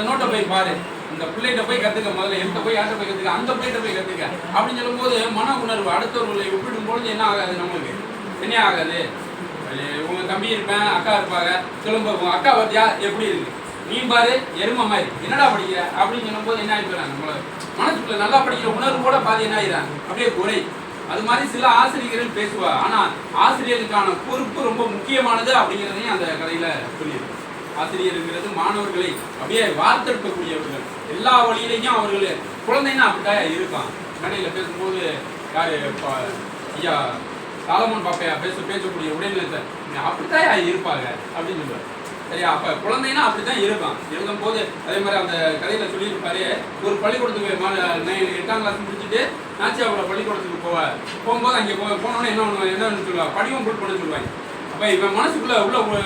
நோட்டை போய் பாரு, இந்த பிள்ளைகிட்ட போய் கற்றுக்க, முதல்ல என்கிட்ட போய் யார்கிட்ட போய் கற்றுக்க, அந்த பிள்ளைகிட்ட போய் கற்றுக்க அப்படின்னு சொல்லும்போது மன உணர்வு அடுத்தவர்களை ஒப்பிடும் பொழுது என்ன ஆகாது, நம்மளுக்கு என்ன ஆகாது. உங்கள் தம்பி இருப்பேன், அக்கா இருப்பாங்க, சொல்லும்போது அக்கா பார்த்தியா எப்படி இருக்கு, நீ பாரு எருமை மாதிரி என்னடா படிக்கிற அப்படின்னு சொல்லும்போது என்ன ஆகிடுறாங்க, நம்மள மனசுக்குள்ள நல்லா படிக்கிற உணர்வு கூட பாதி என்ன ஆகிடுறாங்க, அப்படியே குறை. அது மாதிரி சில ஆசிரியர்கள் பேசுவா, ஆனால் ஆசிரியர்களுக்கான பொறுப்பு ரொம்ப முக்கியமானது அப்படிங்கிறதையும் அந்த கதையில் சொல்லியிருக்கு. ஆசிரியருங்கிறது மாணவர்களை அப்படியே வார்த்தெடுக்கக்கூடியவர்கள், எல்லா வழியிலையும் அவர்கள் குழந்தைன்னா அப்படித்தான் இருப்பான். மேடையில் பேசும்போது யார் ஐயா சாலமன் பாப்பையா பேசக்கூடிய உடைநிலத்தை அப்படித்தான் இருப்பாங்க அப்படின்னு சொல்லுவார். சரியா, அப்போ குழந்தைன்னா அப்படித்தான் இருப்பான். எழுதும் போது அதே மாதிரி அந்த கதையில் சொல்லியிருப்பாரு, ஒரு பள்ளிக்கூடத்துக்கு 8ஆம் கிளாஸ் முடிச்சுட்டு நாச்சியாவோட பள்ளிக்கூடத்துக்கு போகும்போது அங்கே போனோன்னே என்னன்னு சொல்லுவாங்க, படிவம் போட்டு பண்ண சொல்லுவாங்க. அப்போ இவன் மனசுக்குள்ள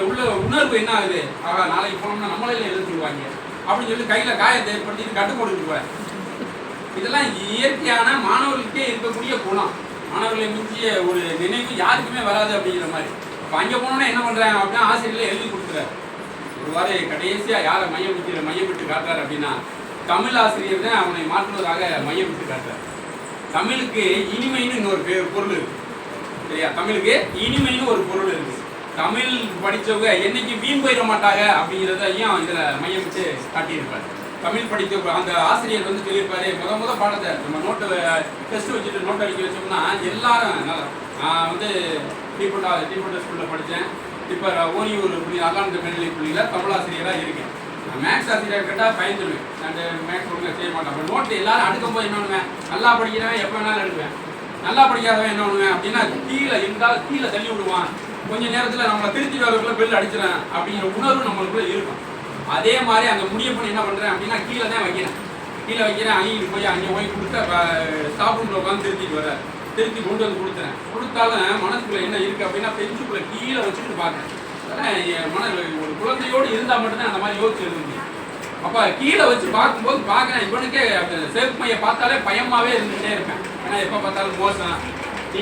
உள்ள உணர்வு என்ன ஆகுது, ஆகா நாளைக்கு போனோம்னா நம்மளே எழுத சொல்லுவாங்க அப்படின்னு சொல்லி கையில் காயத்தை ஏற்படுத்திட்டு கட்டு போட்டுருவார். இதெல்லாம் இயற்கையான மாணவர்களுக்கே இருக்கக்கூடிய குணம். மாணவர்களை மிஞ்சிய ஒரு நினைவு யாருக்குமே வராது அப்படிங்கிற மாதிரி. அப்போ அங்கே போனோன்னா என்ன பண்ணுறாங்க அப்படின்னா ஆசிரியர்களை எழுதி கொடுக்குறாரு. ஒரு வாரம் கடைசியாக யாரை மையம் விட்டு காட்டுறாரு அப்படின்னா தமிழ் ஆசிரியர் தான் அவனை மாற்றுவதாக மையம் விட்டு காட்டுறாரு. தமிழுக்கு இனிமைன்னு இன்னொரு பொருள் இருக்கு. சரியா, தமிழுக்கு இனிமைன்னு ஒரு பொருள் இருக்கு. தமிழ் படித்தவங்க என்னைக்கு வீண் போயிட மாட்டாங்க அப்படிங்கிறதையும் இதில் மையம் விட்டு காட்டியிருப்பார். தமிழ் படித்த அந்த ஆசிரியர் வந்து சொல்லியிருப்பாரு, முத பாடத்தை நம்ம நோட்டை டெஸ்ட் வச்சுட்டு நோட்டை அடிக்க வச்சோம்னா எல்லாரும் நான் வந்து டீபோட்டா ஸ்கூலில் படித்தேன், இப்போ ஓரியூர் அல்லாண்டு மேல்நிலை பள்ளியில் தமிழாசிரியராக இருக்கேன். நான் மேக்ஸ் ஆசிரியர் கேட்டால் பயந்துடுவேன், நான் மேக்ஸ் ஒழுங்காக செய்ய மாட்டேன். அப்போ நோட்டு எல்லாரும் அடுக்கும்போது என்ன பண்ணுவேன், நல்லா படிக்கிறவன் எப்போ வேணாலும் எடுக்குவேன், நல்லா படிக்காதவன் என்ன பண்ணுவேன் அப்படின்னா கீழே தள்ளி விடுவான், கொஞ்சம் நேரத்தில் நம்மளை திருத்தி வரக்குள்ள பெல் அடிச்சிடறேன் அப்படிங்கிற உணர்வு நம்மளுக்குள்ள இருக்கும். அதே மாதிரி அந்த முடிய பண்ணி என்ன பண்ணுறேன் அப்படின்னா கீழே தான் வைக்கிறேன் அங்கே போய் கொடுத்தா ஸ்டாஃப் ரூமில் உட்காந்து திருத்தி கொண்டு வந்து கொடுத்தாலும் மனசுக்குள்ள என்ன இருக்குது அப்படின்னா பெஞ்சுக்குள்ளே கீழே வச்சுட்டு பார்க்குறேன். அதனால் ஒரு குழந்தையோடு இருந்தால் மட்டும்தான் அந்த மாதிரி யோசிச்சு எழுத முடியும். அப்போ கீழே வச்சு பார்க்கும்போது பார்க்குறேன், இவனுக்கே சேஃப் மையை பார்த்தாலே பயமாகவே இருந்துகிட்டே இருப்பேன். ஏன்னா எப்போ பார்த்தாலும் மோசம், நீ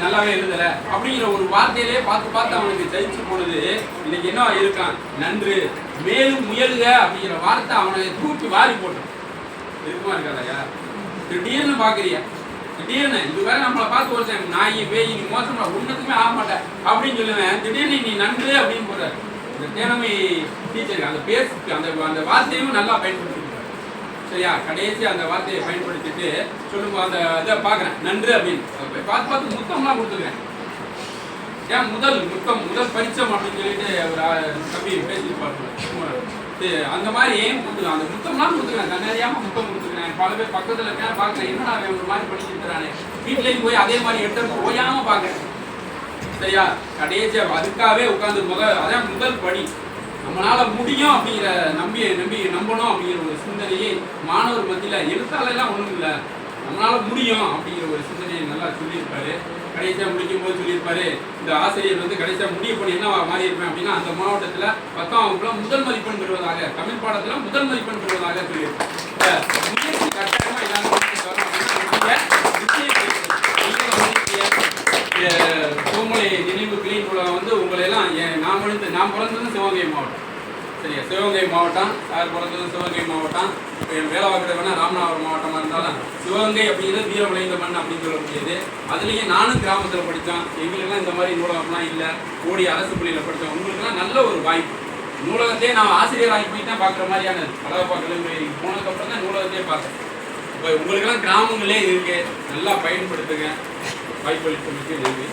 நல்லாவே எழுதலை அப்படிங்கிற ஒரு வார்த்தையிலே பார்த்து அவனுக்கு ஜெயிச்சு போனது. இன்னைக்கு என்ன இருக்கான், நன்று மேலும் முயலுக அப்படிங்கிற வார்த்தை அவனை தூக்கி வாரி போட்டான். இருக்குமா இருக்காதையா, திடீர்னு பார்க்குறியா, திடீர்னு இது வேற நம்மளை பார்த்து ஒரு நாய் பேய் நீ மோசமா ஒன்றுக்குமே ஆக மாட்டேன் அப்படின்னு சொல்லுவேன், திடீர்னு நீ நன்று அப்படின்னு போடுறாரு. இந்த தேனமை டீச்சருக்கு அந்த பேசுக்கு அந்த வார்த்தையும் நல்லா பயன்படுத்திருக்காரு. சரியா, கடைசி அந்த வார்த்தையை பயன்படுத்திட்டு சொல்லுங்க அந்த இதை பார்க்குறேன் நன்று அப்படின்னு பார்த்து முத்தம்லாம் கொடுத்துக்கிறேன். ஏன் முதல் பரிச்சம் அப்படின்னு சொல்லிட்டு ஒரு தம்பி பேசியிருப்பாரு. அந்த மாதிரி அந்த முத்தம்லாம் கொடுத்துக்கிறேன், தன்னறியாமல் முத்தம் கொடுத்துக்கிறேன். பல பேர் பக்கத்தில் இருக்கேன் பார்க்குறேன், என்னடா ஒரு மாதிரி படிச்சுக்கிறானே, வீட்லேயும் போய் அதே மாதிரி எடுத்து ஓயாமல் பார்க்குறேன். சரியா, கடைசியாக அதுக்காகவே உட்காந்து அதான் முதல் படி. நம்மளால் முடியும் அப்படிங்கிற நம்பணும் அப்படிங்கிற ஒரு சிந்தனையை மாணவர் மத்தியில் எழுத்தாளெல்லாம் ஒன்றும் இல்லை, நம்மளால் முடியும் அப்படிங்கிற ஒரு சிந்தனையை நல்லா சொல்லியிருப்பாரு. கடைசியாக முடிக்கும் போது சொல்லியிருப்பாரு, இந்த ஆசிரியர் வந்து கடைசியாக முடிவு பண்ணி என்ன மாறி இருப்பேன் அப்படின்னா அந்த மாவட்டத்தில் 10ஆம் வகுப்புல முதல் மதிப்பெண் பெறுவதாக, தமிழ் பாடத்தில் முதல் மதிப்பெண் பெறுவதாக சொல்லியிருப்பேன். முயற்சி கட்டாயமாக எல்லாரும் சோமலை நினைவு கிளை நூலகம் வந்து உங்களையெல்லாம் நான் பிறந்ததும் சிவகங்கை மாவட்டம். சரியா, சிவகங்கை மாவட்டம், யார் பிறந்ததும் சிவகங்கை மாவட்டம். வேலைவாக்கிட்ட வேணால் ராமநாதபுரம் மாவட்டமாக இருந்தாலும் சிவகங்கை அப்படிங்கிறது வீரம் விளைந்த மண் அப்படின்னு சொல்லக்கூடியது. அதுலேயும் நானும் கிராமத்தில் படித்தோம், எங்களுக்கெல்லாம் இந்த மாதிரி நூலகம்லாம் இல்லை, ஓடி அரசு பள்ளியில் படித்தோம். உங்களுக்குலாம் நல்ல ஒரு வாய்ப்பு. நூலகத்தையே நான் ஆசிரியர் ஆகி போய் தான் பார்க்குற மாதிரியானது. அழகப்பா கல்லூரி போனதுக்கப்புறம் தான் நூலகத்தையே பார்த்தேன். இப்போ உங்களுக்கெல்லாம் கிராமங்களே இருக்குது, நல்லா பயன்படுத்துங்க. வாய்ப்பு அளித்தமைக்கு நன்றி.